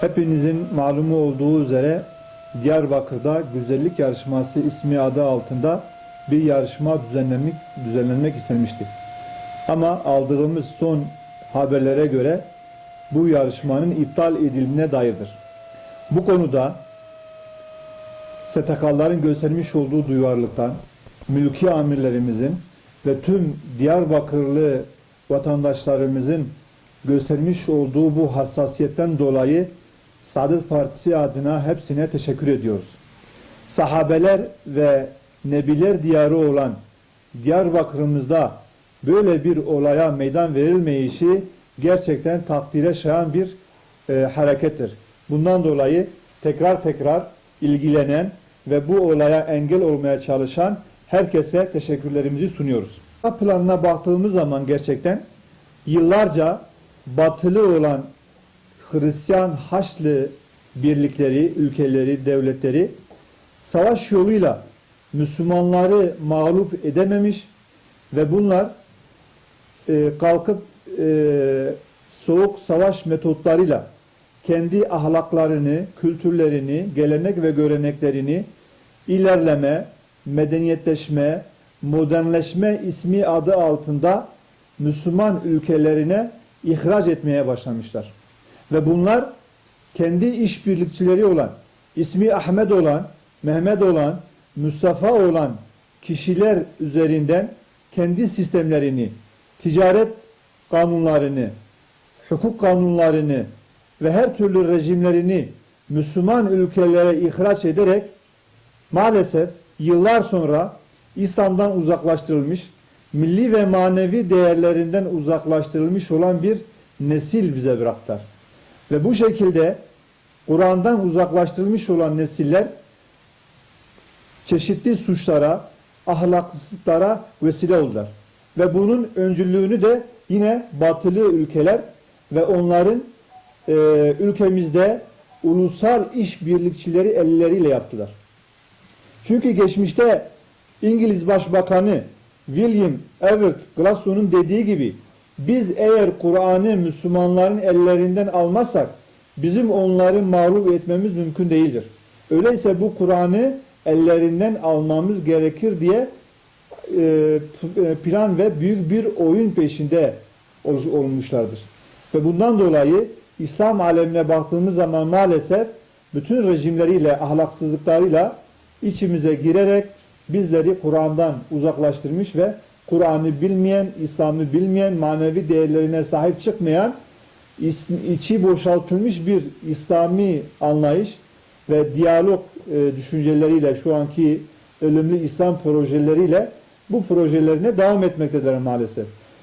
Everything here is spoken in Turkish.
Hepinizin malumu olduğu üzere Diyarbakır'da güzellik yarışması ismi adı altında bir yarışma düzenlenmek istenmişti. Ama aldığımız son haberlere göre bu yarışmanın iptal edildiğine dairdir. Bu konuda STK'ların göstermiş olduğu duyarlılıktan, mülki amirlerimizin ve tüm Diyarbakırlı vatandaşlarımızın göstermiş olduğu bu hassasiyetten dolayı Saadet Partisi adına hepsine teşekkür ediyoruz. Sahabeler ve Nebiler diyarı olan Diyarbakır'ımızda böyle bir olaya meydan verilmeyişi gerçekten takdire şayan bir harekettir. Bundan dolayı tekrar ilgilenen ve bu olaya engel olmaya çalışan herkese teşekkürlerimizi sunuyoruz. Planına baktığımız zaman gerçekten yıllarca batılı olan Hristiyan Haçlı birlikleri, ülkeleri, devletleri savaş yoluyla Müslümanları mağlup edememiş ve bunlar kalkıp soğuk savaş metotlarıyla kendi ahlaklarını, kültürlerini, gelenek ve göreneklerini ilerleme, medeniyetleşme, modernleşme ismi adı altında Müslüman ülkelerine ihraç etmeye başlamışlar. Ve bunlar kendi işbirlikçileri olan, ismi Ahmet olan, Mehmet olan, Mustafa olan kişiler üzerinden kendi sistemlerini, ticaret kanunlarını, hukuk kanunlarını ve her türlü rejimlerini Müslüman ülkelere ihraç ederek maalesef yıllar sonra İslam'dan uzaklaştırılmış, milli ve manevi değerlerinden uzaklaştırılmış olan bir nesil bize bıraktılar. Ve bu şekilde Kur'an'dan uzaklaştırılmış olan nesiller çeşitli suçlara, ahlaksızlıklara vesile oldular. Ve bunun öncülüğünü de yine batılı ülkeler ve onların ülkemizde ulusal işbirlikçileri elleriyle yaptılar. Çünkü geçmişte İngiliz Başbakanı William Ewart Gladstone'un dediği gibi biz eğer Kur'an'ı Müslümanların ellerinden almazsak bizim onları mağlup etmemiz mümkün değildir. Öyleyse bu Kur'an'ı ellerinden almamız gerekir diye plan ve büyük bir oyun peşinde olmuşlardır. Ve bundan dolayı İslam alemine baktığımız zaman maalesef bütün rejimleriyle, ahlaksızlıklarıyla içimize girerek bizleri Kur'an'dan uzaklaştırmış ve Kur'an'ı bilmeyen, İslam'ı bilmeyen, manevi değerlerine sahip çıkmayan, içi boşaltılmış bir İslami anlayış ve diyalog düşünceleriyle şu anki ölümlü İslam projeleriyle bu projelerine devam etmektedir maalesef.